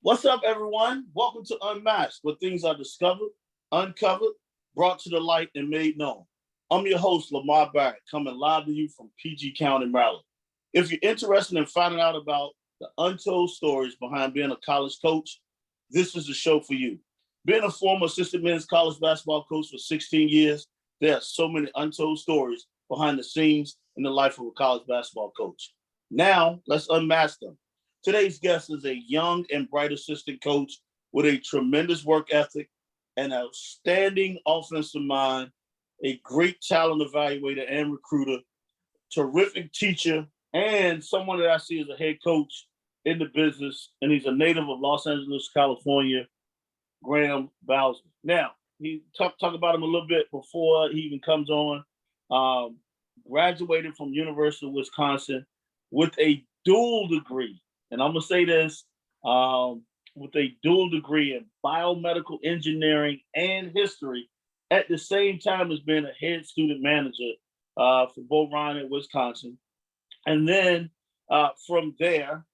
What's up, everyone? Welcome to Unmasked, where things are discovered, uncovered, brought to the light, and made known. I'm your host, Lamar Barrett, coming live to you from PG County, Maryland. If you're interested in finding out about the untold stories behind being a college coach, this is the show for you. Being a former assistant men's college basketball coach for 16 years, there are so many untold stories behind the scenes in the life of a college basketball coach. Now, let's unmask them. Today's guest is a young and bright assistant coach with a tremendous work ethic, an outstanding offensive mind, a great talent evaluator and recruiter, terrific teacher, and someone that I see as a head coach in the business. And he's a native of Los Angeles, California, Graham Bousley. Now, he talk about him a little bit before he even comes on. Graduated from University of Wisconsin with a dual degree. And I'm going to say this, with a dual degree in biomedical engineering and history, at the same time as being a head student manager for Bo Ryan at Wisconsin. And then from there,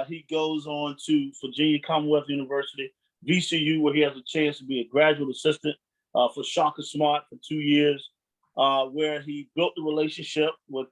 he goes on to Virginia Commonwealth University, VCU, where he has a chance to be a graduate assistant for Shaka Smart for 2 years, where he built the relationship with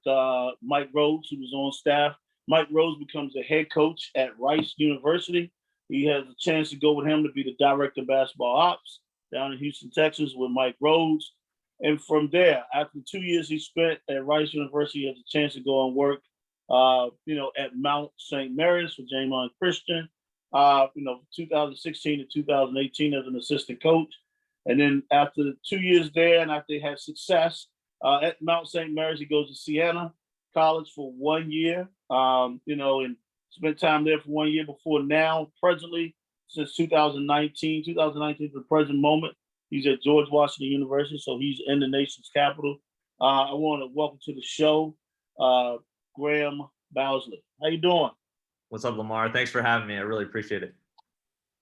Mike Rhodes, who was on staff. Mike Rhodes becomes a head coach at Rice University. He has a chance to go with him to be the director of basketball ops down in Houston, Texas with Mike Rhodes. And from there, after 2 years he spent at Rice University, he has a chance to go and work, at Mount St. Mary's for Jamon Christian, 2016 to 2018 as an assistant coach. And then after the 2 years there, and after they had success at Mount St. Mary's, he goes to Siena College for 1 year, and spent time there for 1 year before now, presently, since 2019 to the present moment, he's at George Washington University, so he's in the nation's capital. I want to welcome to the show, Graham Bousley. How you doing? What's up, Lamar? Thanks for having me. I really appreciate it.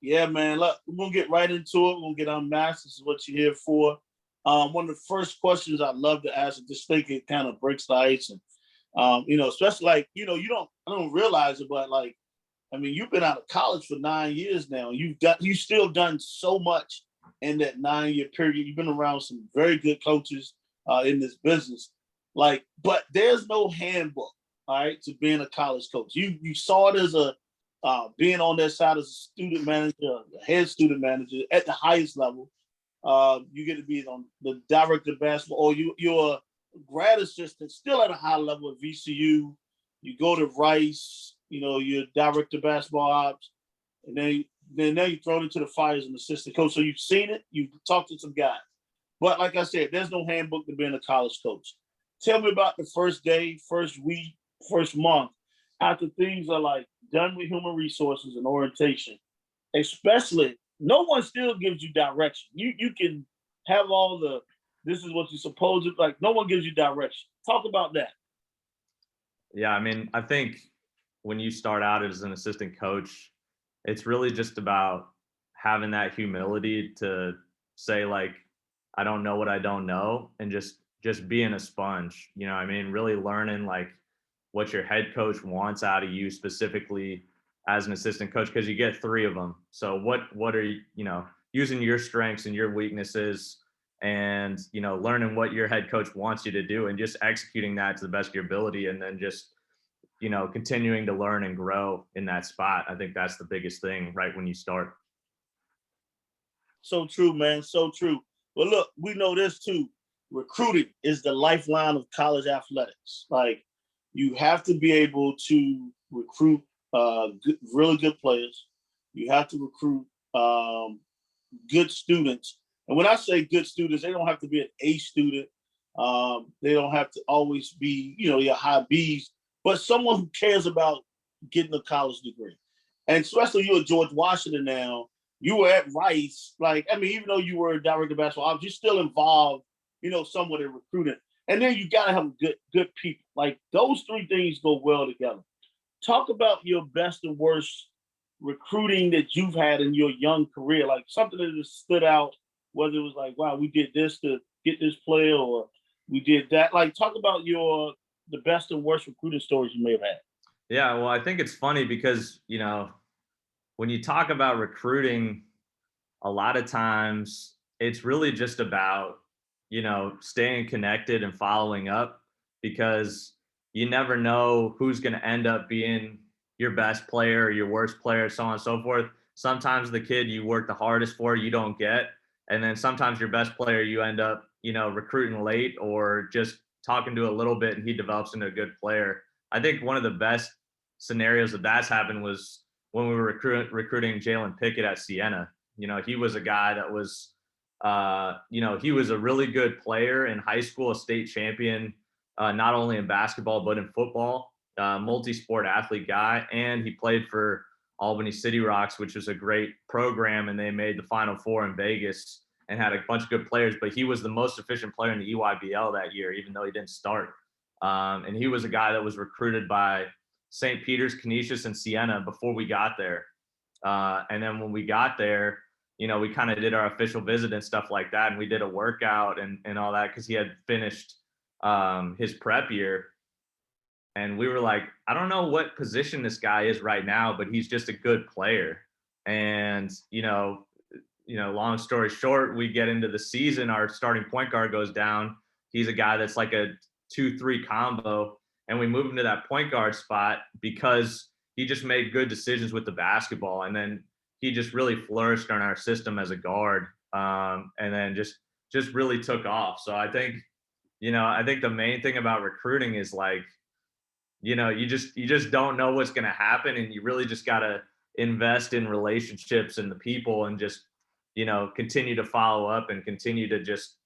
Yeah, man. Look, we're going to get right into it. We're going to get unmasked. This is what you're here for. One of the first questions I love to ask, I just think it kind of breaks the ice. And, especially like, I don't realize it, but like, I mean, you've been out of college for 9 years now. You've still done so much in that 9-year period. You've been around some very good coaches in this business. But there's no handbook, all right, to being a college coach. You saw it as being on that side as a student manager, a head student manager at the highest level. You get to be on the director of basketball, or you're a grad assistant still at a high level at VCU. You go to Rice, you're director of basketball ops, and then you're thrown into the fire as an assistant coach. So you've seen it, you've talked to some guys. But like I said, there's no handbook to being a college coach. Tell me about the first day, first week, first month, after things are like done with human resources and orientation. Especially, no one still gives you direction. You can have all the, this is what you're supposed to, like, no one gives you direction. Talk about that. Yeah, I mean, I think when you start out as an assistant coach, it's really just about having that humility to say, like, I don't know what I don't know, and just being a sponge, really learning like what your head coach wants out of you specifically as an assistant coach, because you get 3 of them. So what are you, using your strengths and your weaknesses, and learning what your head coach wants you to do and just executing that to the best of your ability, and then just continuing to learn and grow in that spot. I think that's the biggest thing right when you start. So true, man. So true. Well, look, we know this too. Recruiting is the lifeline of college athletics. Like, you have to be able to recruit really good players. You have to recruit good students. And when I say good students, they don't have to be an A student. They don't have to always be, your high Bs, but someone who cares about getting a college degree. And especially you at George Washington now, you were at Rice. Even though you were a director of basketball ops, you're still involved, somewhat in recruiting. And then you got to have good people. Like, those 3 things go well together. Talk about your best and worst recruiting that you've had in your young career, like something that just stood out, whether it was like, wow, we did this to get this player, or we did that. Like, talk about the best and worst recruiting stories you may have had. Yeah, well, I think it's funny because, when you talk about recruiting, a lot of times it's really just about, staying connected and following up, because you never know who's going to end up being your best player or your worst player, so on and so forth. Sometimes the kid you work the hardest for, you don't get. And then sometimes your best player, you end up, recruiting late or just talking to a little bit and he develops into a good player. I think one of the best scenarios of that's happened was when we were recruiting Jalen Pickett at Siena. He was a guy that was, he was a really good player in high school, a state champion, not only in basketball, but in football, multi-sport athlete guy. And he played for Albany City Rocks, which was a great program. And they made the Final Four in Vegas and had a bunch of good players, but he was the most efficient player in the EYBL that year, even though he didn't start. And he was a guy that was recruited by St. Peter's, Canisius, and Siena before we got there. And then when we got there, we kind of did our official visit and stuff like that. And we did a workout and all that because he had finished his prep year. And we were like, I don't know what position this guy is right now, but he's just a good player. And, long story short, we get into the season, our starting point guard goes down. He's a guy that's like a 2-3 combo. And we move him to that point guard spot because he just made good decisions with the basketball. And then he just really flourished on our system as a guard. And then just really took off. So I think the main thing about recruiting is like, you just don't know what's going to happen. And you really just got to invest in relationships and the people and just, continue to follow up and continue to just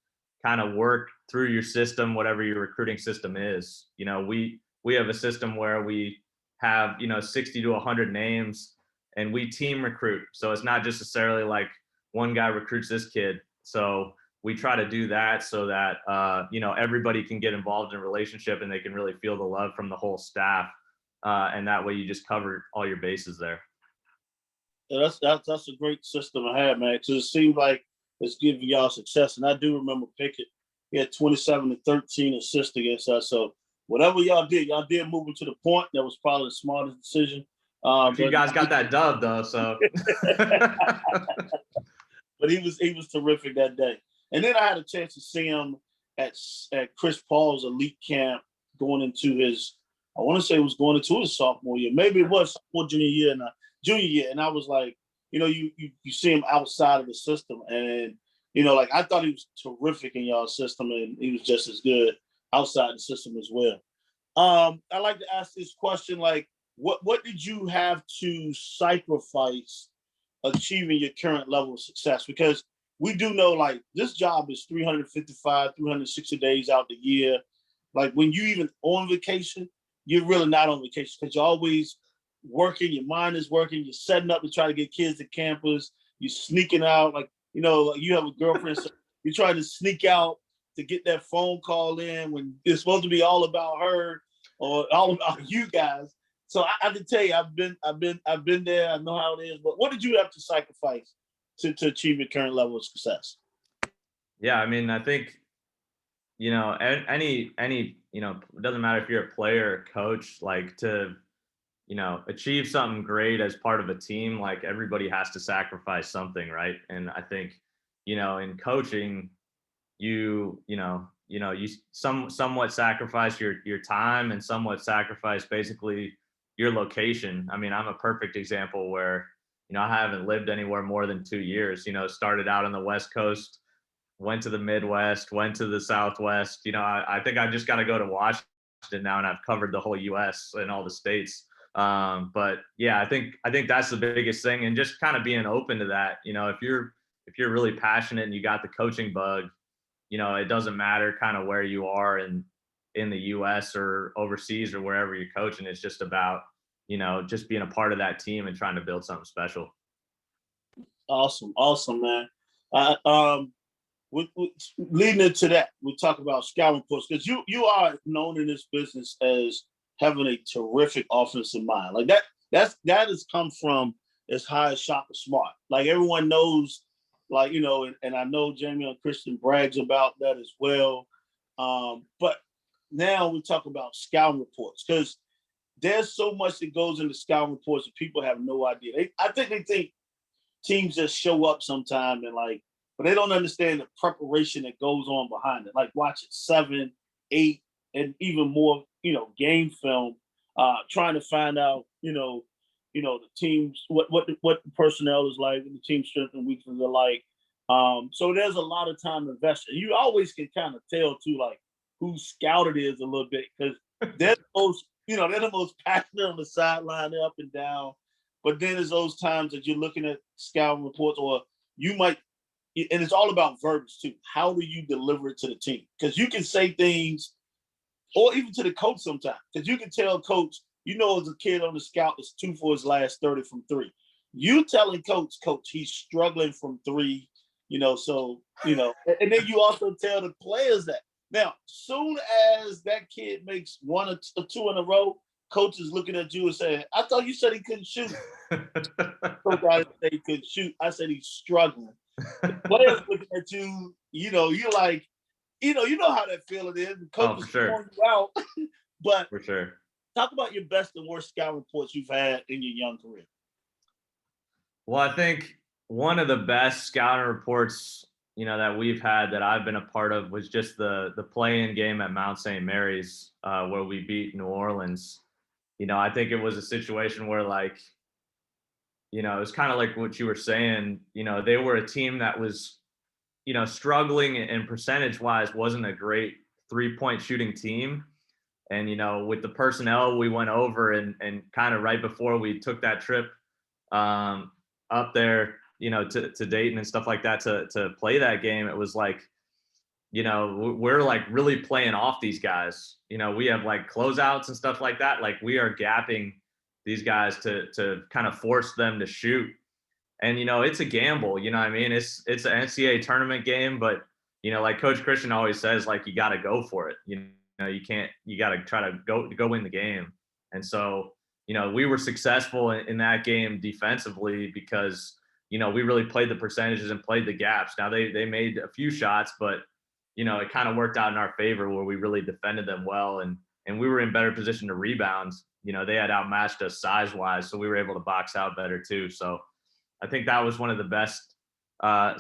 kind of work through your system, whatever your recruiting system is. We have a system where we have, 60 to 100 names and we team recruit. So it's not just necessarily like one guy recruits this kid. So we try to do that so that, everybody can get involved in a relationship and they can really feel the love from the whole staff. And that way you just cover all your bases there. Yeah, that's a great system to have, man. Because it seems like it's giving y'all success. And I do remember Pickett. He had 27 to 13 assists against us. So whatever y'all did move him to the point. That was probably the smartest decision. You guys got that dub though, so. But he was terrific that day. And then I had a chance to see him at Chris Paul's elite camp going into his, I want to say it was going into his sophomore year. Maybe it was sophomore, junior year. And I was like, you see him outside of the system. And, like I thought he was terrific in y'all's system and he was just as good outside the system as well. I like to ask this question, like, what did you have to sacrifice achieving your current level of success? Because we do know like this job is 355, 360 days out the year. Like when you even on vacation, you're really not on vacation because you're always working, your mind is working, you're setting up to try to get kids to campus, you're sneaking out, like you have a girlfriend, so you're trying to sneak out to get that phone call in when it's supposed to be all about her or all about you guys. So I can tell you, I've been there. I know how it is. But what did you have to sacrifice to achieve your current level of success? Yeah, I mean, I think any it doesn't matter if you're a player or coach, like to achieve something great as part of a team, like everybody has to sacrifice something, right? And I think in coaching, you somewhat sacrifice your time and somewhat sacrifice basically your location. I mean, I'm a perfect example where, I haven't lived anywhere more than 2 years, started out on the West Coast, went to the Midwest, went to the Southwest. I think I just got to go to Washington now and I've covered the whole US and all the states. But yeah, I think that's the biggest thing. And just kind of being open to that, if you're really passionate and you got the coaching bug, it doesn't matter kind of where you are in the US or overseas or wherever you're coaching. It's just about, just being a part of that team and trying to build something special. Awesome, man. Leading into that, we talk about scouting reports because you are known in this business as having a terrific offensive mind. Like that has come from as high as Shopper Smart. Like everyone knows, like, and I know Jamie and Christian brags about that as well. But now we talk about scouting reports because there's so much that goes into scouting reports that people have no idea. I think they think teams just show up sometime and like, but they don't understand the preparation that goes on behind it. Like watching 7, 8, and even more, game film, trying to find out, the teams, what the personnel is like, and the team strength and weaknesses are like. So there's a lot of time invested. You always can kind of tell too, like who scouted is a little bit because they're the most, they're the most passionate on the sideline, they're up and down. But then there's those times that you're looking at scouting reports, or you might, and it's all about verbiage too. How do you deliver it to the team? Because you can say things, or even to the coach sometimes, because you can tell coach, as a kid on the scout is 2 for his last 30 from 3. You telling coach, he's struggling from 3, so, and then you also tell the players that. Now, soon as that kid makes 1 or 2 in a row, coach is looking at you and saying, I thought you said he couldn't shoot. Coach, I didn't say he couldn't shoot. I said he's struggling. The players looking at you, you're like, you know how that feeling is. The coach is throwing you out. But for sure. Talk about your best and worst scout reports you've had in your young career. Well, I think one of the best scouting reports, that we've had that I've been a part of was just the play-in game at Mount St. Mary's, where we beat New Orleans. I think it was a situation where it was kind of like what you were saying, they were a team that was, struggling and percentage-wise wasn't a great 3-point shooting team. And, with the personnel we went over and kind of right before we took that trip up there, to Dayton and stuff like that to play that game, it was like, we're like really playing off these guys. We have like closeouts and stuff like that. Like we are gapping these guys to kind of force them to shoot. And, it's a gamble, what I mean? It's an NCAA tournament game, but, like Coach Christian always says, like, you got to go for it. You got to try to go win the game. And so, we were successful in that game defensively because, we really played the percentages and played the gaps. Now they made a few shots, but, it kind of worked out in our favor where we really defended them well. And we were in better position to rebound. They had outmatched us size wise. So we were able to box out better too. So I think that was one of the best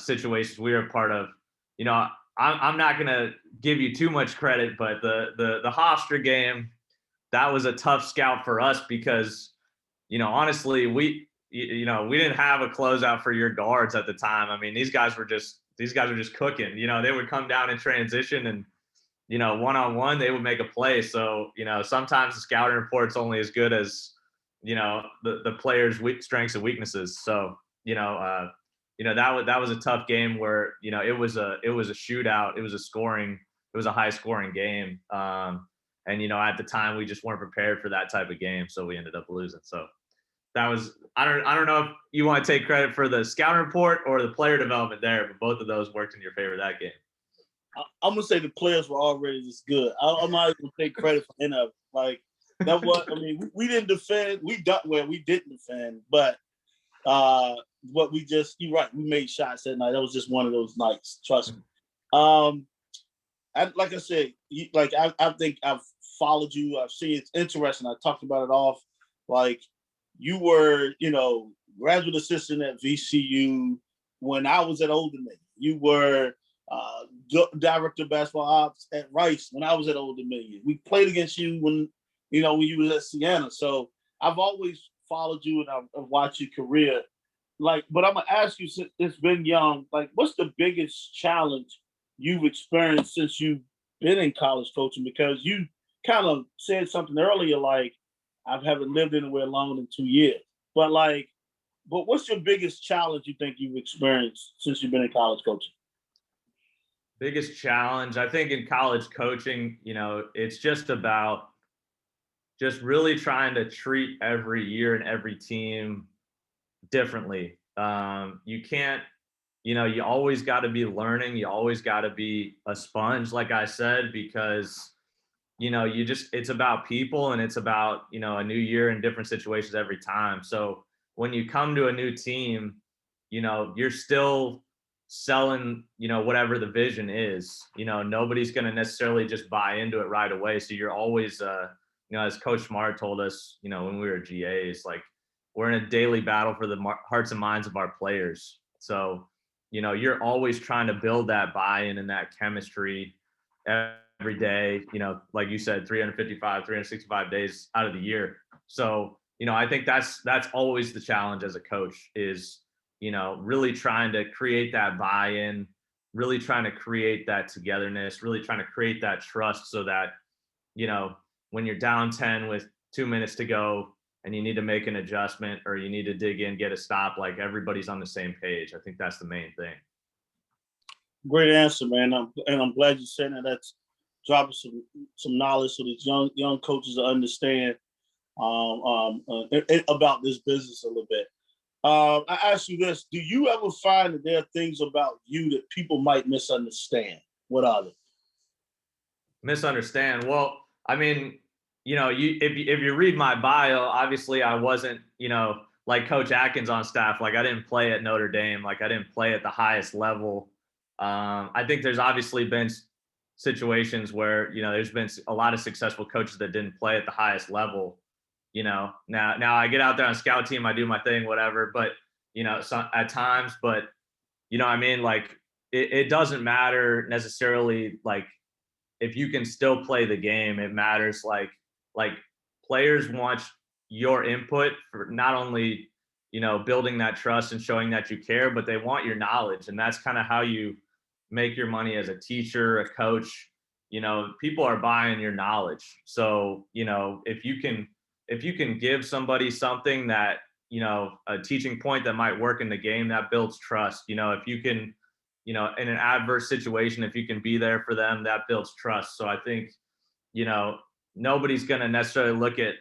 situations we were a part of. I'm not going to give you too much credit, but the Hofstra game, that was a tough scout for us because, honestly, we didn't have a closeout for your guards at the time. I mean, these guys were just cooking. They would come down in transition and, one-on-one, they would make a play. So, sometimes the scouting report's only as good as, the players' strengths and weaknesses. So, that was a tough game where, it was a shootout. It was a high scoring game. And, at the time we just weren't prepared for that type of game. So we ended up losing. So that was, I don't know if you want to take credit for the scouting report or the player development there, but both of those worked in your favor that game. I'm going to say the players were already just good. I'm not going to take credit for any of it. Like that was, we didn't defend. We didn't defend, but what you're right, we made shots that night. That was just one of those nights, trust me. Like I said, I think I've followed you. I've seen it's interesting. I talked about it off. Like you were, graduate assistant at VCU when I was at Old Dominion. You were director of basketball ops at Rice when I was at Old Dominion. We played against you when you was at Siena. So I've always followed you and I've watched your career. But I'm gonna ask you, since it's been young, what's the biggest challenge you've experienced since you've been in college coaching? Because you kind of said something earlier, like I haven't lived anywhere longer than 2 years. But what's your biggest challenge you think you've experienced since you've been in college coaching? Biggest challenge, I think, in college coaching, it's just about just really trying to treat every year and every team differently. You can't, you always got to be learning. You always got to be a sponge, like I said, because, it's about people and it's about, a new year in different situations every time. So when you come to a new team, you're still selling, whatever the vision is. Nobody's going to necessarily just buy into it right away. So you're always, as Coach Smart told us, when we were GAs, like we're in a daily battle for the hearts and minds of our players. So, you're always trying to build that buy-in and that chemistry every day, like you said, 355, 365 days out of the year. So, I think that's always the challenge as a coach is, really trying to create that buy-in, really trying to create that togetherness, really trying to create that trust so that, when you're down 10 with 2 minutes to go and you need to make an adjustment or you need to dig in, get a stop, like everybody's on the same page. I think that's the main thing. Great answer, man. I'm glad you said that. That's dropping some knowledge so these young coaches to understand about this business a little bit. I ask you this: do you ever find that there are things about you that people might misunderstand? What are they? Misunderstand? Well, I mean, if you read my bio, obviously I wasn't, like Coach Atkins on staff. Like I didn't play at Notre Dame. Like I didn't play at the highest level. I think there's obviously been situations where, there's been a lot of successful coaches that didn't play at the highest level. Now I get out there on scout team, I do my thing, whatever, but, at times, but, I mean, like it doesn't matter necessarily, like if you can still play the game, it matters. Like players want your input for not only, building that trust and showing that you care, but they want your knowledge. And that's kind of how you make your money as a teacher, a coach. People are buying your knowledge. So, if you can give somebody something that, a teaching point that might work in the game, that builds trust. If you can, in an adverse situation, if you can be there for them, that builds trust. So I think, nobody's going to necessarily look at,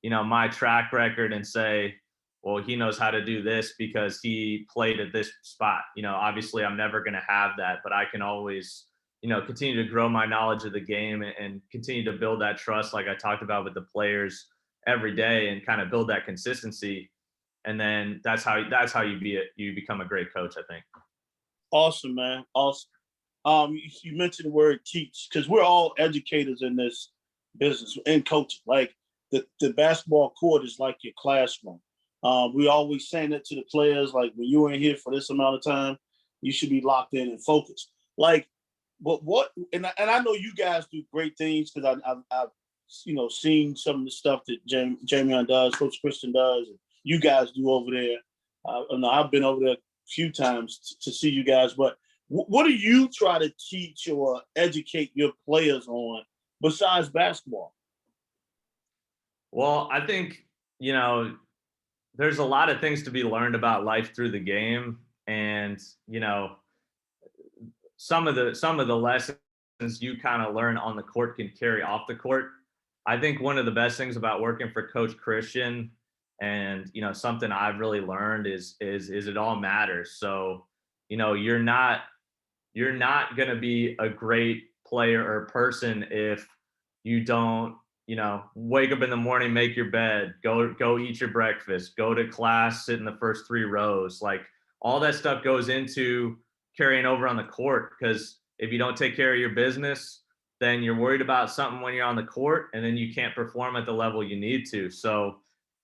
my track record and say, well, he knows how to do this because he played at this spot. Obviously I'm never going to have that, but I can always, continue to grow my knowledge of the game and continue to build that trust, like I talked about with the players every day, and kind of build that consistency. And then that's how you become a great coach, I think. Awesome, man. Awesome. You mentioned the word teach, because we're all educators in this business and coaching. Like the basketball court is like your classroom. We always saying it to the players, like when you ain't here for this amount of time, you should be locked in and focused. Like, but what? And I know you guys do great things because I've seen some of the stuff that Jamie does, Coach Christian does, and you guys do over there. I've been over there a few times to see you guys, but what do you try to teach or educate your players on besides basketball? Well, I think, there's a lot of things to be learned about life through the game. And, some of the lessons you kind of learn on the court can carry off the court. I think one of the best things about working for Coach Christian, and, something I've really learned is it all matters. So, you're not going to be a great player or person if you don't, wake up in the morning, make your bed, go eat your breakfast, go to class, sit in the first 3 rows. Like all that stuff goes into carrying over on the court, because if you don't take care of your business, then you're worried about something when you're on the court, and then you can't perform at the level you need to. So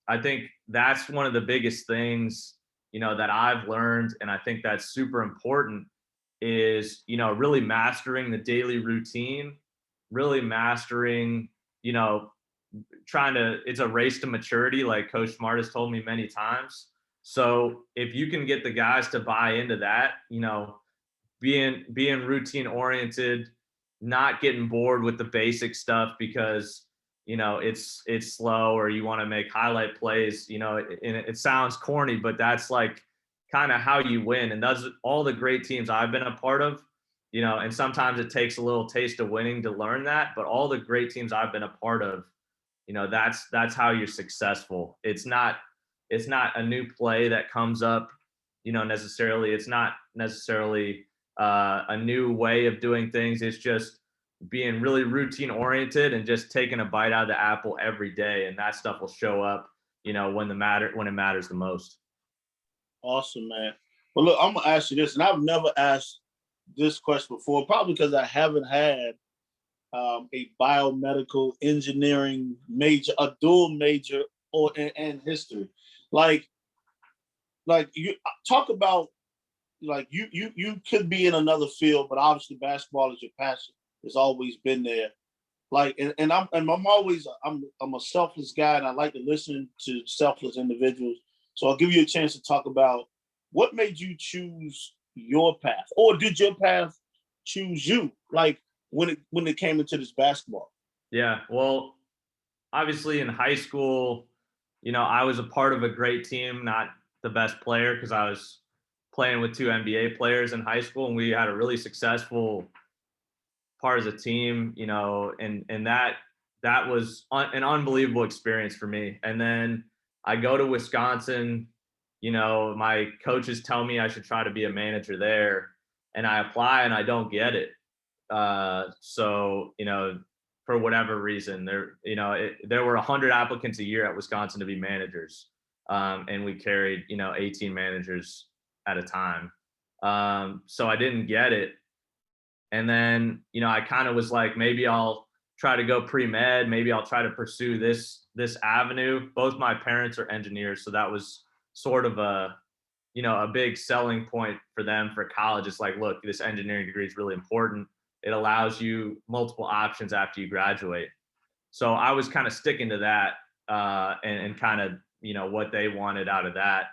I think that's one of the biggest things, that I've learned. And I think that's super important is, really mastering the daily routine, really mastering, it's a race to maturity, like Coach Smart has told me many times. So if you can get the guys to buy into that, being routine oriented, not getting bored with the basic stuff because, it's slow, or you want to make highlight plays, it sounds corny, but that's like kind of how you win. And that's all the great teams I've been a part of, and sometimes it takes a little taste of winning to learn that, but all the great teams I've been a part of, that's how you're successful. It's not a new play that comes up, necessarily. It's not necessarily a new way of doing things. It's just being really routine oriented and just taking a bite out of the apple every day. And that stuff will show up, when it matters the most. Awesome, man. Well, look, I'm gonna ask you this, and I've never asked this question before, probably because I haven't had a biomedical engineering major, a dual major, and history. Like you talk about, like you could be in another field, but obviously basketball is your passion. It's always been there. Like, and I'm always I'm a selfless guy, and I like to listen to selfless individuals. So I'll give you a chance to talk about what made you choose your path, or did your path choose you? Like when it came into this basketball. Yeah, well, obviously in high school, I was a part of a great team, not the best player because I was playing with two NBA players in high school, and we had a really successful part as a team, and that was an unbelievable experience for me. And then I go to Wisconsin, my coaches tell me I should try to be a manager there, and I apply and I don't get it. So, for whatever reason, there were 100 applicants a year at Wisconsin to be managers. And we carried, 18 managers at a time. So I didn't get it. And then, I kind of was like, maybe I'll try to go pre-med. Maybe I'll try to pursue this avenue. Both my parents are engineers. So that was sort of a big selling point for them for college. It's like, look, this engineering degree is really important. It allows you multiple options after you graduate. So I was kind of sticking to that, and kind of, what they wanted out of that.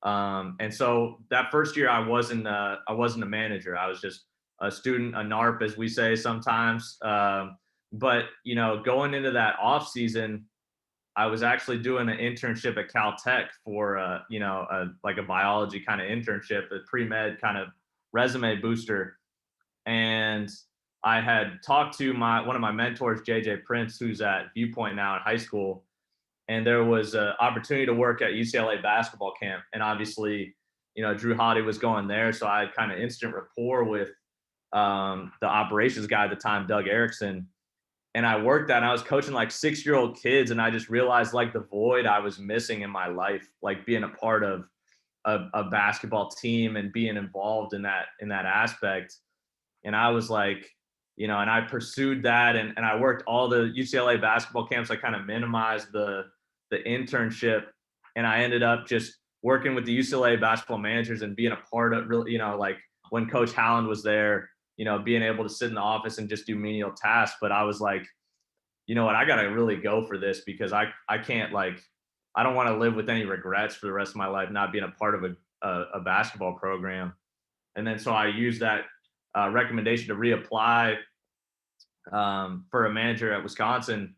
And so that first year I wasn't a manager. I was just a student, a NARP, as we say sometimes. But, going into that off season, I was actually doing an internship at Caltech for, like a biology kind of internship, a pre-med kind of resume booster. And I had talked to one of my mentors, JJ Prince, who's at Viewpoint now in high school. And there was an opportunity to work at UCLA basketball camp. And obviously, Drew Holiday was going there. So I had kind of instant rapport with the operations guy at the time, Doug Erickson. And I worked that, and I was coaching like 6-year-old kids. And I just realized like the void I was missing in my life, like being a part of a basketball team and being involved in that aspect. And I was like, and I pursued that, and I worked all the UCLA basketball camps. I kind of minimized the internship, and I ended up just working with the UCLA basketball managers and being a part of really, like when Coach Howland was there, being able to sit in the office and just do menial tasks. But I was like, you know what, I got to really go for this because I can't, like, I don't want to live with any regrets for the rest of my life, not being a part of a basketball program. And then so I used that recommendation to reapply for a manager at Wisconsin.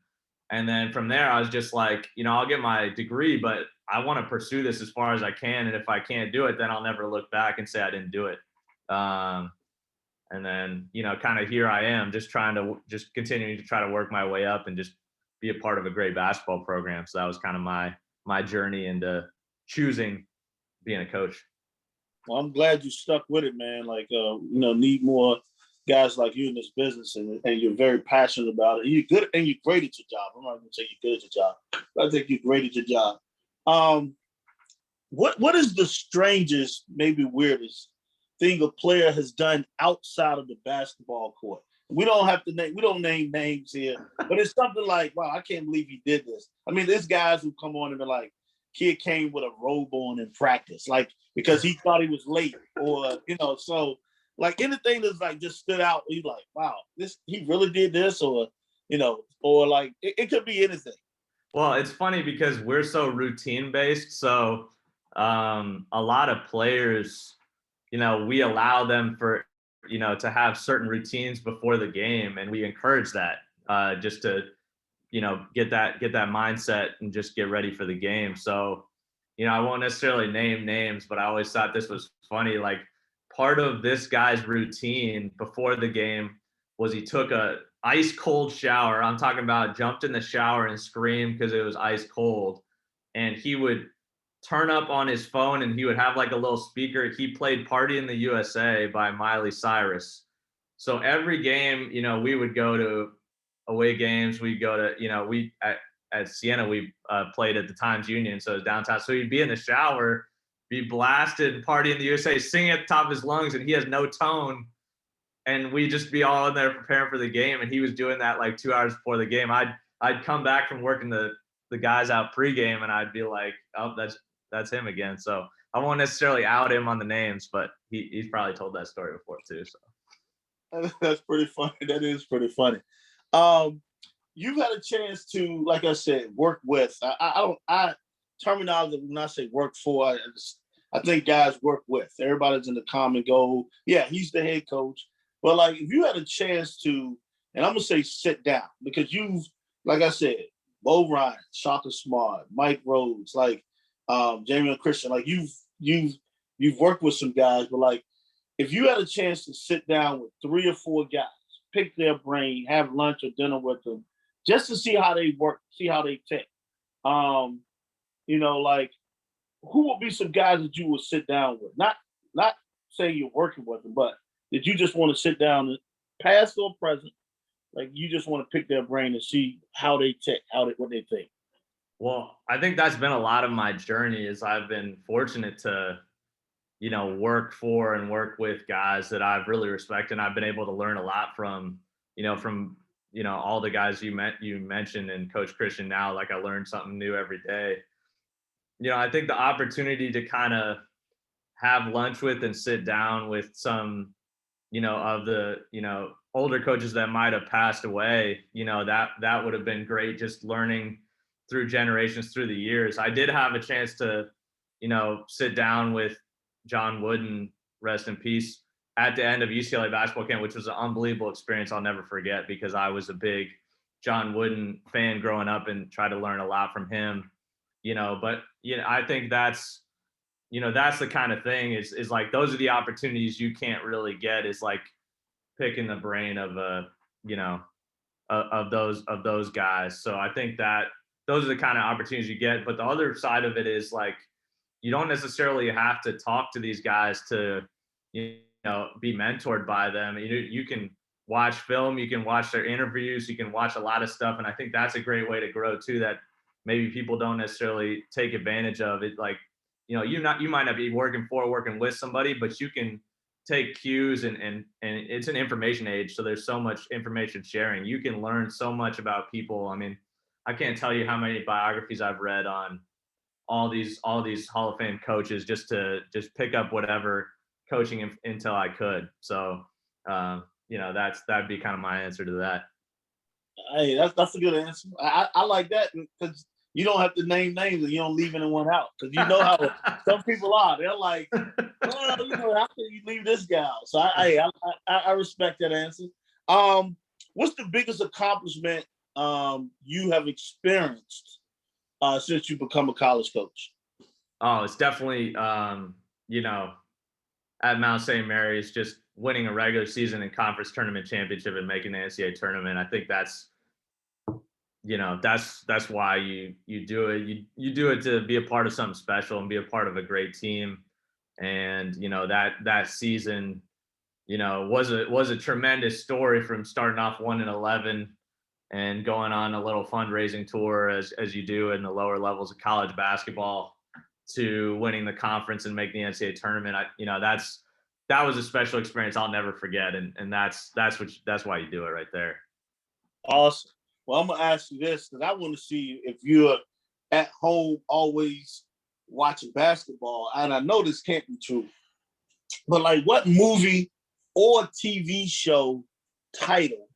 And then from there, I was just like, I'll get my degree, but I want to pursue this as far as I can. And if I can't do it, then I'll never look back and say I didn't do it. And then, kind of here I am, just continuing to try to work my way up and just be a part of a great basketball program. So that was kind of my journey into choosing being a coach. Well, I'm glad you stuck with it, man. Like, need more guys like you in this business, and you're very passionate about it. You're good, and you're great at your job. I'm not going to say you're good at your job, but I think you're great at your job. What is the strangest, maybe weirdest thing a player has done outside of the basketball court? We don't name names here, but it's something like, wow, I can't believe he did this. I mean, there's guys who come on and they're like, kid came with a robe on in practice, like because he thought he was late, or so like anything that's like just stood out. He's like, wow, he really did this, or or like it could be anything. Well, it's funny because we're so routine based. So a lot of players, we allow them to have certain routines before the game, and we encourage that just to get that mindset and just get ready for the game. So I won't necessarily name names, but I always thought this was funny. Like, part of this guy's routine before the game was he took a ice cold shower. I'm talking about jumped in the shower and screamed because it was ice cold, and he would turn up on his phone and he would have like a little speaker. He played Party in the USA by Miley Cyrus. So every game, we would go to away games. We'd go to, at Siena, we played at the Times Union. So it was downtown. So he'd be in the shower, be blasted, Party in the USA, singing at the top of his lungs, and he has no tone. and we just be all in there preparing for the game. And he was doing that like 2 hours before the game. I'd come back from working the guys out pregame, and I'd be like, oh, that's him again. So I won't necessarily out him on the names, but he's probably told that story before too. So That's pretty funny. That is pretty funny. You've had a chance to, like I said, work with. Terminology, when I say work for, I think guys work with. Everybody's in the common goal. Yeah, he's the head coach. But like, if you had a chance to, and I'm gonna say sit down, because you've, like I said, Bo Ryan, Shaka Smart, Mike Rhodes, like Jamie and Christian, like you've worked with some guys, but like, if you had a chance to sit down with 3 or 4 guys, pick their brain, have lunch or dinner with them, just to see how they work, see how they think. Like, who would be some guys that you would sit down with? Not saying you're working with them, but that you just want to sit down, and past or present, like you just want to pick their brain and see how they tick, what they think. well, I think that's been a lot of my journey. Is I've been fortunate to work for and work with guys that I've really respected, and I've been able to learn a lot from all the guys you mentioned, and Coach Christian now. Like, I learned something new every day. I think the opportunity to kind of have lunch with and sit down with some of the older coaches that might have passed away, that would have been great, just learning through generations, through the years. I did have a chance to sit down with John Wooden, rest in peace, at the end of UCLA basketball camp, which was an unbelievable experience I'll never forget, because I was a big John Wooden fan growing up and tried to learn a lot from him. But I think that's the kind of thing, is like, those are the opportunities you can't really get, is like picking the brain of of those guys. So I think that those are the kind of opportunities you get. But the other side of it is, like, you don't necessarily have to talk to these guys to be mentored by them. You can watch film, you can watch their interviews, you can watch a lot of stuff, and I think that's a great way to grow too, that maybe people don't necessarily take advantage of it. Like, you might not be working with somebody, but you can take cues, and it's an information age, so there's so much information sharing. You can learn so much about people. I mean, I can't tell you how many biographies I've read on all these Hall of Fame coaches, just to pick up whatever coaching until I could. So that'd be kind of my answer to that. Hey, that's a good answer. I like that, because you don't have to name names and you don't leave anyone out, because you know how some people are. They're like, well, how can you leave this guy out? So I respect that answer. What's the biggest accomplishment you have experienced since you become a college coach? Oh, it's definitely at Mount St. Mary's, just winning a regular season and conference tournament championship and making the NCAA tournament. I think that's why you do it. You do it to be a part of something special and be a part of a great team. And that season was a tremendous story, from starting off 1-11 and going on a little fundraising tour, as you do in the lower levels of college basketball, to winning the conference and making the NCAA tournament. That was a special experience I'll never forget, and that's why you do it right there. Awesome. Well, I'm gonna ask you this, because I want to see if you're at home always watching basketball, and I know this can't be true, but like, what movie or TV show title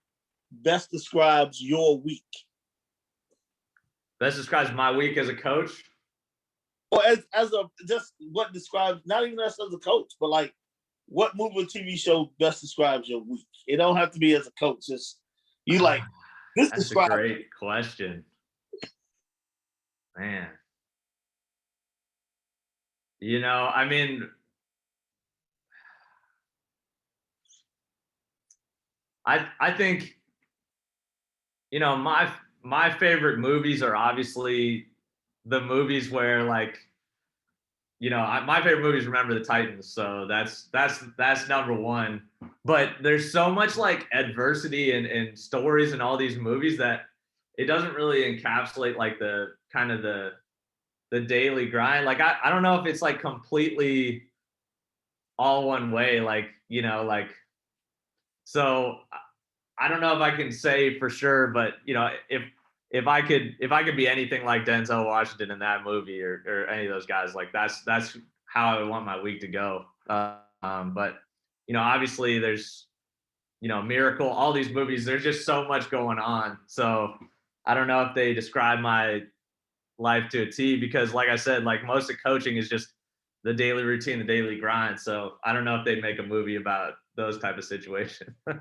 best describes your week? Best describes my week as a coach? Or as a, just what describes, not even as a coach, but like, what movie or TV show best describes your week? It don't have to be as a coach. Just you like this. That's a great question, man. I mean, I think my favorite movies are obviously the movies where, like, my favorite movie is Remember the Titans, so that's number one. But there's so much like adversity and stories in all these movies that it doesn't really encapsulate like the kind of the daily grind. Like, I don't know if it's like completely all one way, like like So I don't know if I can say for sure, but if I could be anything like Denzel Washington in that movie or any of those guys, like that's how I want my week to go. But obviously there's Miracle, all these movies, there's just so much going on. So I don't know if they describe my life to a T, because like I said, like most of coaching is just the daily routine, the daily grind. So I don't know if they'd make a movie about those type of situations. I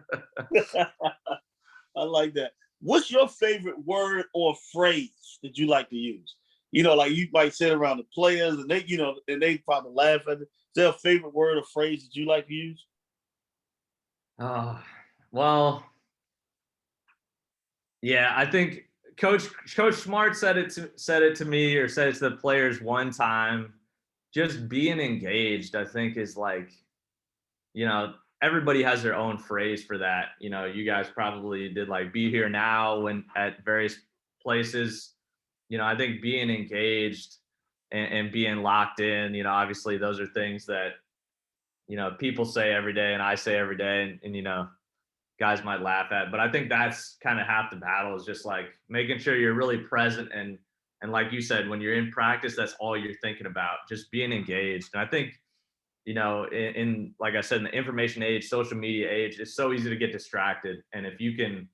like that. What's your favorite word or phrase that you like to use? Like you might sit around the players and they probably laugh at it. Is there a favorite word or phrase that you like to use? Well, yeah, I think Coach Smart said it to me, or said it to the players one time. Just being engaged, I think, is like, everybody has their own phrase for that. You guys probably did like be here now when at various places. I think being engaged and being locked in, obviously those are things that, people say every day and I say every day, and guys might laugh at. But I think that's kind of half the battle, is just like making sure you're really present, and like you said, when you're in practice, that's all you're thinking about, just being engaged. And I think, in like I said, in the information age, social media age, it's so easy to get distracted. And if you can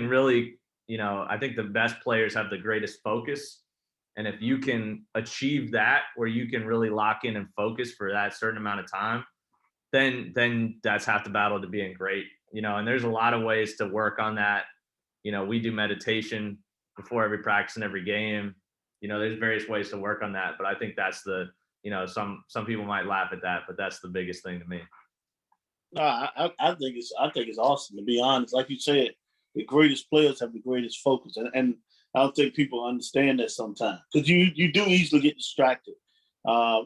really, I think the best players have the greatest focus. And if you can achieve that, where you can really lock in and focus for that certain amount of time, then that's half the battle to being great. And there's a lot of ways to work on that. We do meditation before every practice and every game. There's various ways to work on that, but I think that's some people might laugh at that, but that's the biggest thing to me. No, I think it's awesome, to be honest. Like you said, the greatest players have the greatest focus, and I don't think people understand that sometimes, because you do easily get distracted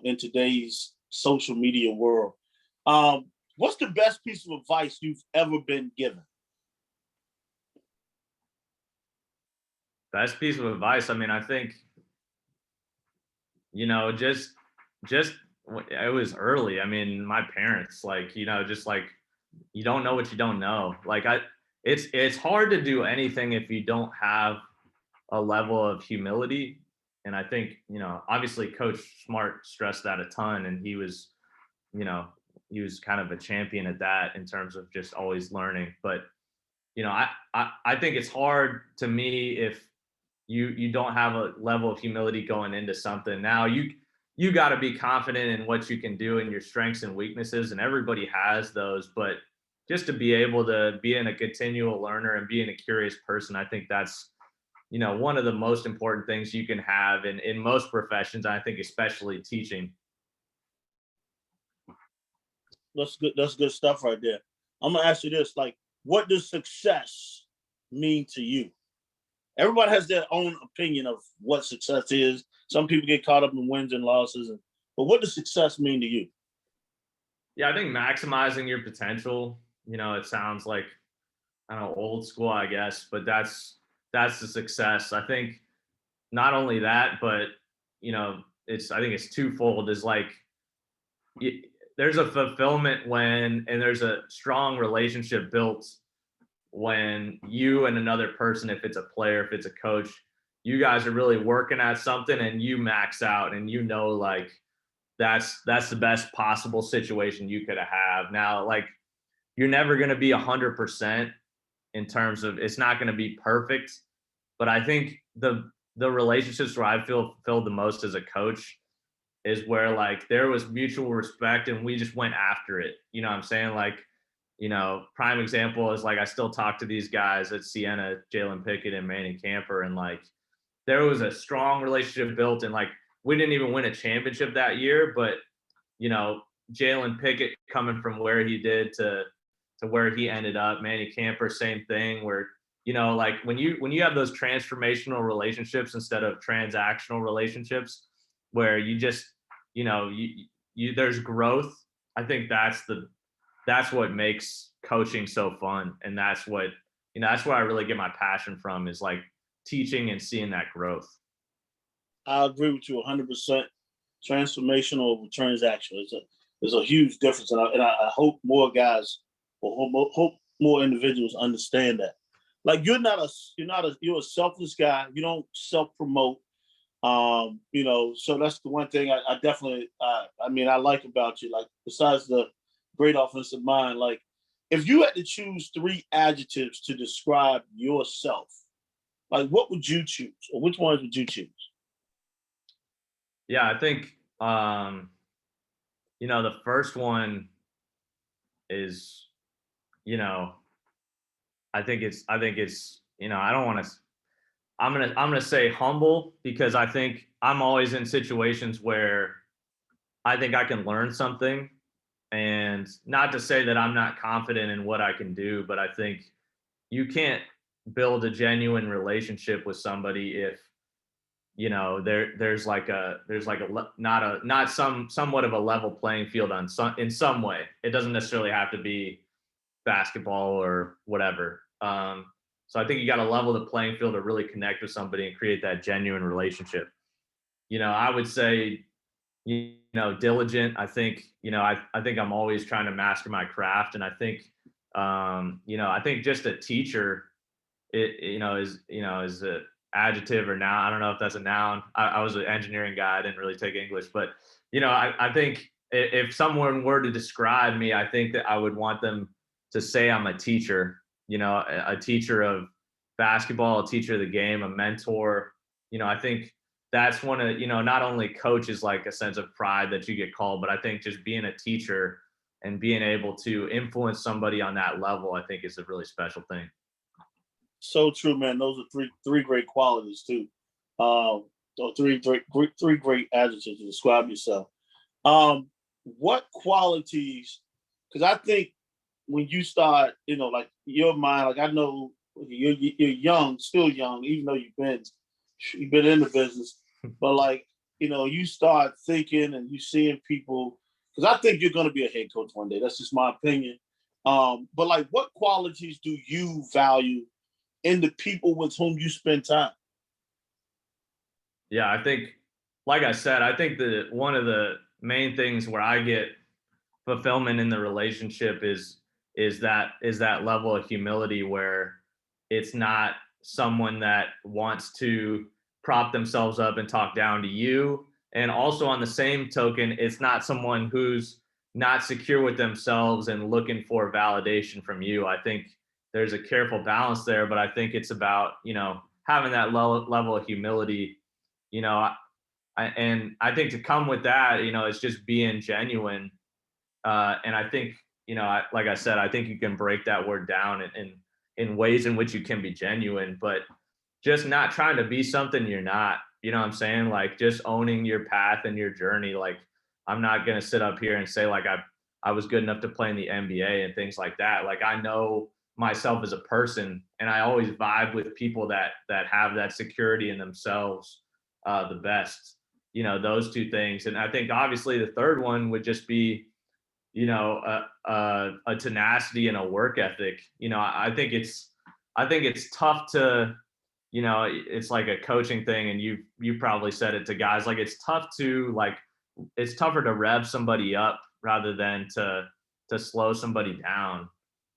in today's social media world. What's the best piece of advice you've ever been given? Best piece of advice, I mean, I think, just it was early. I mean, my parents, like, just like, you don't know what you don't know. Like, it's hard to do anything if you don't have a level of humility. And I think, obviously Coach Smart stressed that a ton, and you know, he was kind of a champion at that in terms of just always learning. But, I think it's hard to me if you don't have a level of humility going into something. Now you got to be confident in what you can do and your strengths and weaknesses, and everybody has those. But just to be able to be in a continual learner and being a curious person, I think that's one of the most important things you can have in most professions. I think especially teaching. That's good. That's good stuff right there. I'm gonna ask you this: like, what does success mean to you? Everybody has their own opinion of what success is. Some people get caught up in wins and losses, but what does success mean to you? Yeah, I think maximizing your potential. It sounds like, I don't know, old school, I guess, but that's the success. I think not only that, but I think it's twofold. Is like, there's a fulfillment and there's a strong relationship built when you and another person, if it's a player, if it's a coach, you guys are really working at something and you max out, and like that's the best possible situation you could have. Now, like, you're never going to be 100% in terms of, it's not going to be perfect, but I think the relationships where I feel fulfilled the most as a coach is where, like, there was mutual respect and we just went after it. You know what I'm saying? Like, prime example is, like, I still talk to these guys at Siena, Jalen Pickett and Manny Camper, and like there was a strong relationship built, and like we didn't even win a championship that year, but Jalen Pickett coming from where he did to where he ended up, Manny Camper, same thing, where like when you have those transformational relationships instead of transactional relationships, where you just you there's growth. I think that's what makes coaching so fun, and that's what I really get my passion from, is like teaching and seeing that growth. I agree with you 100%. Transformational over transactional is a huge difference, and I hope more guys or hope more individuals understand that. Like you're a selfless guy. You don't self-promote. So that's the one thing I definitely, I like about you. Like, besides the great offensive mind, like, if you had to choose 3 adjectives to describe yourself, like, what would you choose, or which ones would you choose? Yeah, I think the first one is, you know, I think it's I don't want to I'm gonna say humble, because I think I'm always in situations where I think I can learn something, and not to say that I'm not confident in what I can do, but I think you can't build a genuine relationship with somebody if there's somewhat of a level playing field in some way. It doesn't necessarily have to be basketball or whatever. So I think you got to level the playing field to really connect with somebody and create that genuine relationship. I would say, diligent. I think, I think I'm always trying to master my craft. And I think, I think just a teacher, is a adjective or noun. I don't know if that's a noun. I was an engineering guy. I didn't really take English, but, I think if someone were to describe me, I think that I would want them to say I'm a teacher, a teacher of basketball, a teacher of the game, a mentor. I think that's one of, not only coach is like a sense of pride that you get called, but I think just being a teacher and being able to influence somebody on that level, I think is a really special thing. So true, man. Those are three great qualities too. Or three great adjectives to describe yourself. What qualities? Because I think when you start, like your mind, like I know you're young, still young, even though you've been in the business, but like you start thinking and you seeing people. Because I think you're going to be a head coach one day. That's just my opinion. But like, what qualities do you value in the people with whom you spend time? Yeah, I think, like I said, I think that one of the main things where I get fulfillment in the relationship is that level of humility, where it's not someone that wants to prop themselves up and talk down to you. And also, on the same token, it's not someone who's not secure with themselves and looking for validation from you. I think there's a careful balance there, but I think it's about, having that level of humility, you know, and I think to come with that, it's just being genuine. And I think, like I said, I think you can break that word down in ways in which you can be genuine, but just not trying to be something you're not. You know what I'm saying? Like, just owning your path and your journey. Like, I'm not gonna sit up here and say like I was good enough to play in the NBA and things like that. Like, I know myself as a person, and I always vibe with people that have that security in themselves the best. Those two things. And I think obviously the third one would just be, a tenacity and a work ethic. I think it's tough to, it's like a coaching thing, and you probably said it to guys, like, it's tougher to rev somebody up rather than to slow somebody down.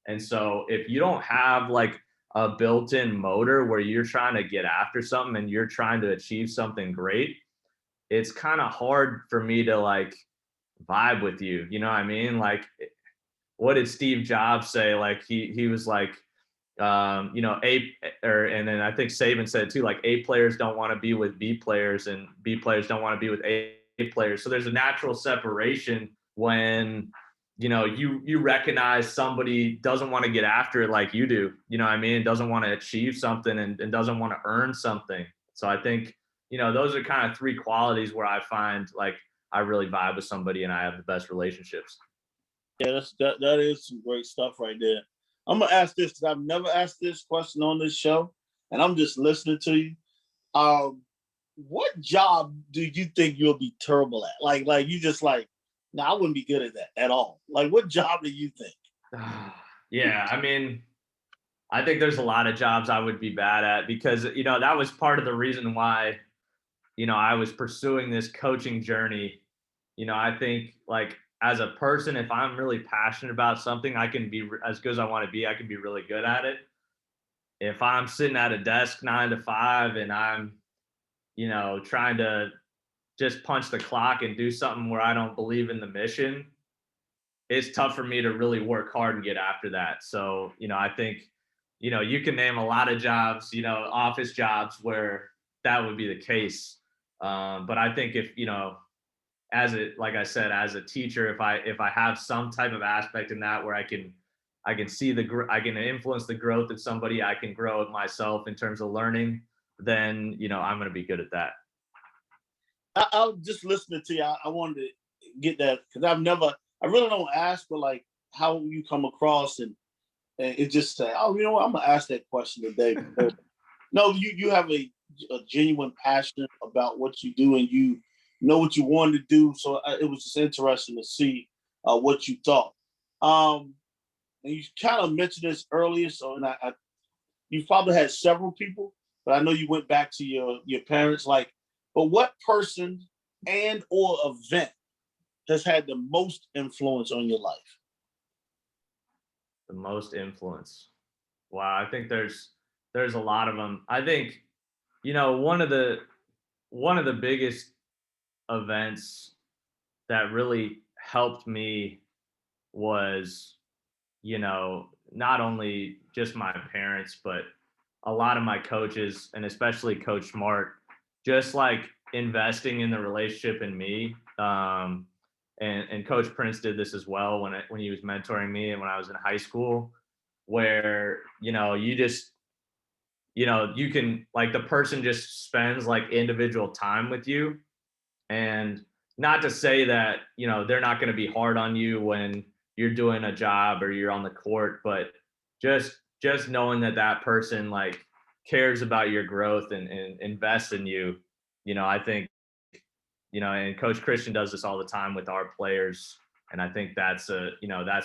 And so if you don't have like a built-in motor where you're trying to get after something and you're trying to achieve something great, it's kind of hard for me to like vibe with you. You know what I mean? Like, what did Steve Jobs say? Like, he was like, and then I think Saban said too, like, A players don't want to be with B players, and B players don't want to be with A players. So there's a natural separation when, you recognize somebody doesn't want to get after it like you do, you know what I mean? Doesn't want to achieve something, and doesn't want to earn something. So I think, those are kind of 3 qualities where I find like I really vibe with somebody and I have the best relationships. Yeah, that is some great stuff right there. I'm gonna ask this because I've never asked this question on this show, and I'm just listening to you. What job do you think you'll be terrible at? Like you just like, no, I wouldn't be good at that at all. Like, what job do you think? Yeah, I mean, I think there's a lot of jobs I would be bad at, because, that was part of the reason why, I was pursuing this coaching journey. I think, like, as a person, if I'm really passionate about something, I can be as good as I want to be. I can be really good at it. If I'm sitting at a desk 9 to 5 and I'm, trying to just punch the clock and do something where I don't believe in the mission, it's tough for me to really work hard and get after that. So, I think, you can name a lot of jobs, office jobs where that would be the case. But I think if, like I said, as a teacher, if I have some type of aspect in that where I can see I can influence the growth of somebody, I can grow it myself in terms of learning, then, I'm going to be good at that. I was just listening to you. I wanted to get that because I really don't ask for like how you come across and it just say, oh, you know what, I'm gonna ask that question today. No, you have a genuine passion about what you do and you know what you wanted to do. So it was just interesting to see what you thought. And you kind of mentioned this earlier, so you probably had several people, but I know you went back to your parents. Like, but what person and or event has had the most influence on your life? The most influence. Wow, I think there's a lot of them. I think, one of the biggest events that really helped me was, not only just my parents, but a lot of my coaches, and especially Coach Smart, just like investing in the relationship in me. And Coach Prince did this as well when he was mentoring me and when I was in high school, where you can, like, the person just spends like individual time with you, and not to say that they're not going to be hard on you when you're doing a job or you're on the court, but just knowing that person like cares about your growth and invests in you. I think, and Coach Christian does this all the time with our players, and I think that's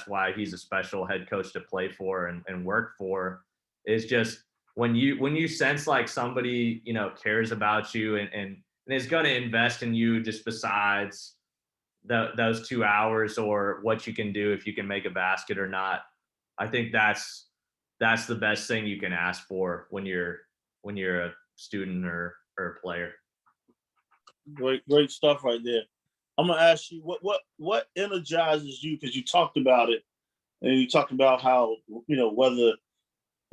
why he's a special head coach to play for and work for, is just when you sense like somebody cares about you and is going to invest in you just besides those 2 hours or what you can do if you can make a basket or not. I think that's the best thing you can ask for when you're a student or a player. Great stuff right there. I'm gonna ask you what energizes you, because you talked about it and you talked about how whether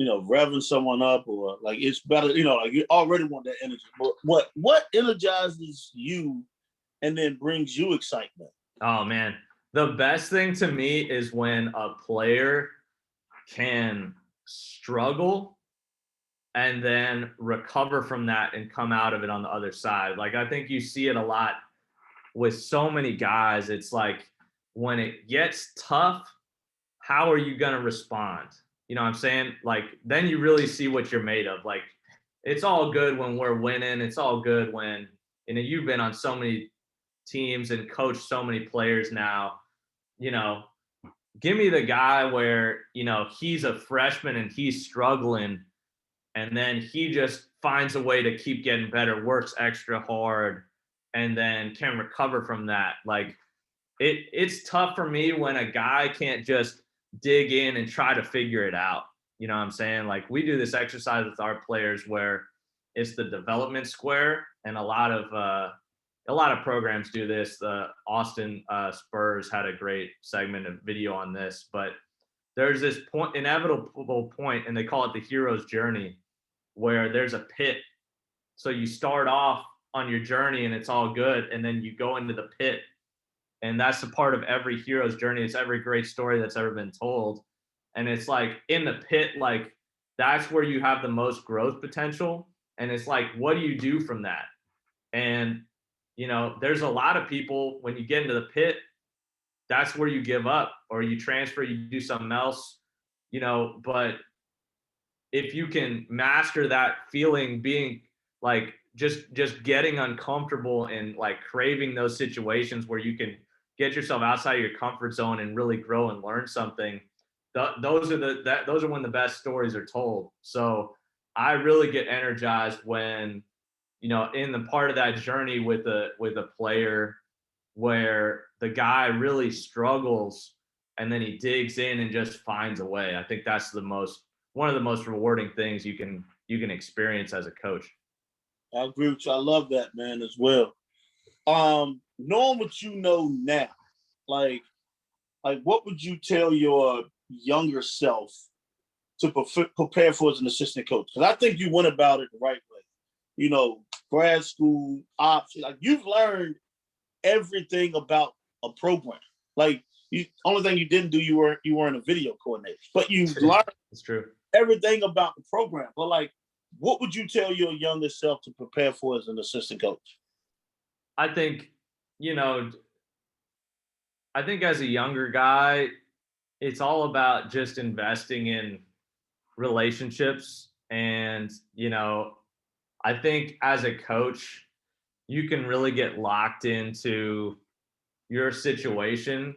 revving someone up or like it's better, like you already want that energy. But what energizes you and then brings you excitement? Oh man, the best thing to me is when a player can struggle and then recover from that and come out of it on the other side. Like, I think you see it a lot with so many guys. It's like when it gets tough, how are you going to respond? You know what I'm saying? Like, then you really see what you're made of. Like, it's all good when we're winning. It's all good when, you've been on so many teams and coached so many players now, give me the guy where, he's a freshman and he's struggling, and then he just finds a way to keep getting better, works extra hard, and then can recover from that. Like, it's tough for me when a guy can't just dig in and try to figure it out. You know what I'm saying? Like, we do this exercise with our players where it's the development square, and a lot of programs do this. The Austin Spurs had a great segment of video on this, but there's this inevitable point, and they call it the hero's journey, where there's a pit. So you start off on your journey and it's all good, and then you go into the pit. And that's the part of every hero's journey. It's every great story that's ever been told. And it's like in the pit, like that's where you have the most growth potential. And it's like, what do you do from that? And, there's a lot of people, when you get into the pit, that's where you give up or you transfer, you do something else, but if you can master that feeling, being like just getting uncomfortable and like craving those situations where you can get yourself outside of your comfort zone and really grow and learn something, those are when the best stories are told. So I really get energized when, in the part of that journey with a player, where the guy really struggles and then he digs in and just finds a way. I think that's one of the most rewarding things you can experience as a coach. I agree with you. I love that, man, as well. Knowing what you know now, like what would you tell your younger self to prepare for as an assistant coach? Because I think you went about it the right way. You know, grad school, ops, like you've learned everything about a program. Like, only thing you didn't do, you weren't a video coordinator, but you learned It's true. everything about the program. But like, what would you tell your younger self to prepare for as an assistant coach? I think, you know, I think as a younger guy, it's all about just investing in relationships. And, I think as a coach, you can really get locked into your situation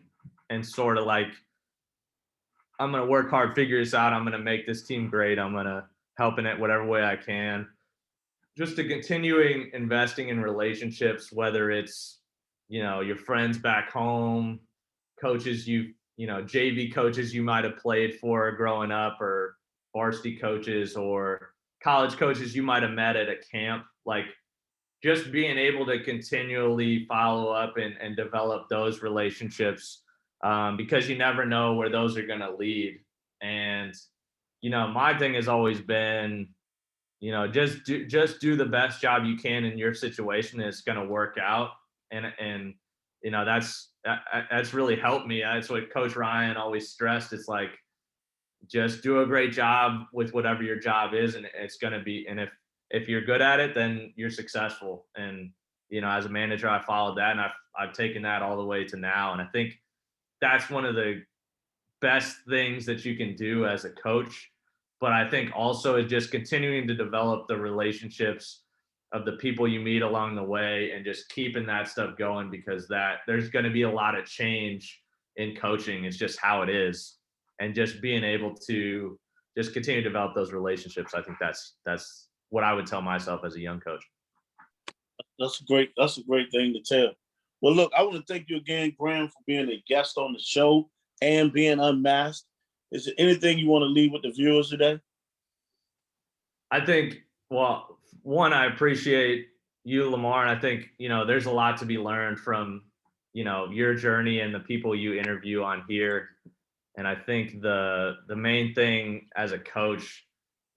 and sort of like, I'm going to work hard, figure this out. I'm going to make this team great. I'm going to help in it whatever way I can. Just to continuing investing in relationships, whether it's, your friends back home, coaches JV coaches you might have played for growing up, or varsity coaches or college coaches you might have met at a camp. Like, just being able to continually follow up and develop those relationships, because you never know where those are going to lead. And, my thing has always been, just do the best job you can in your situation. It's going to work out. And, that's really helped me. That's what Coach Ryan always stressed. It's like, just do a great job with whatever your job is. And it's going to be, and if you're good at it, then you're successful. And, as a manager, I followed that, and I've taken that all the way to now. And I think that's one of the best things that you can do as a coach. But I think also is just continuing to develop the relationships of the people you meet along the way, and just keeping that stuff going, because there's going to be a lot of change in coaching. It's just how it is. And just being able to just continue to develop those relationships. I think that's what I would tell myself as a young coach. That's a great thing to tell. Well, look, I want to thank you again, Graham, for being a guest on the show and being unmasked. Is there anything you want to leave with the viewers today? I think, well, one, I appreciate you, Lamar, and I think, there's a lot to be learned from, your journey and the people you interview on here. And I think the main thing as a coach,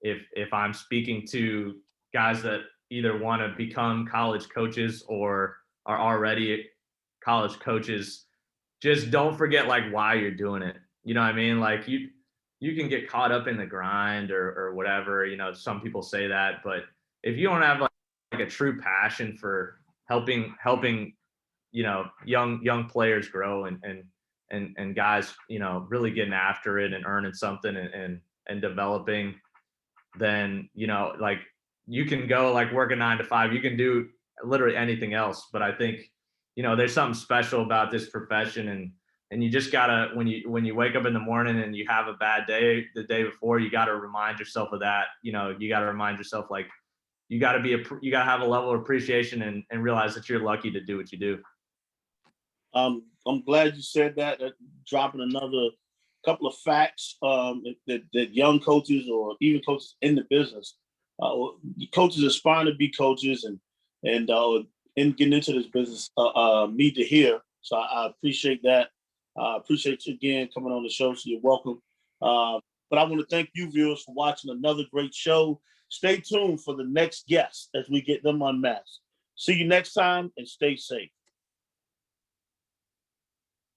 if I'm speaking to guys that either want to become college coaches or are already college coaches, just don't forget like why you're doing it. You know what I mean? Like, you can get caught up in the grind or whatever, some people say that, but if you don't have like a true passion for helping, young players grow and guys, really getting after it and earning something and developing, then, like, you can go like work a 9 to 5, you can do literally anything else. But I think, there's something special about this profession, and you just gotta, when you wake up in the morning and you have a bad day the day before, you gotta remind yourself of that. You gotta remind yourself, like, you gotta have a level of appreciation and realize that you're lucky to do what you do. I'm glad you said that. Dropping another couple of facts that young coaches or even coaches in the business, coaches aspiring to be coaches and getting into this business need to hear. So I appreciate that. I appreciate you again coming on the show. So you're welcome. But I want to thank you, viewers, for watching another great show. Stay tuned for the next guest as we get them unmasked. See you next time, and stay safe.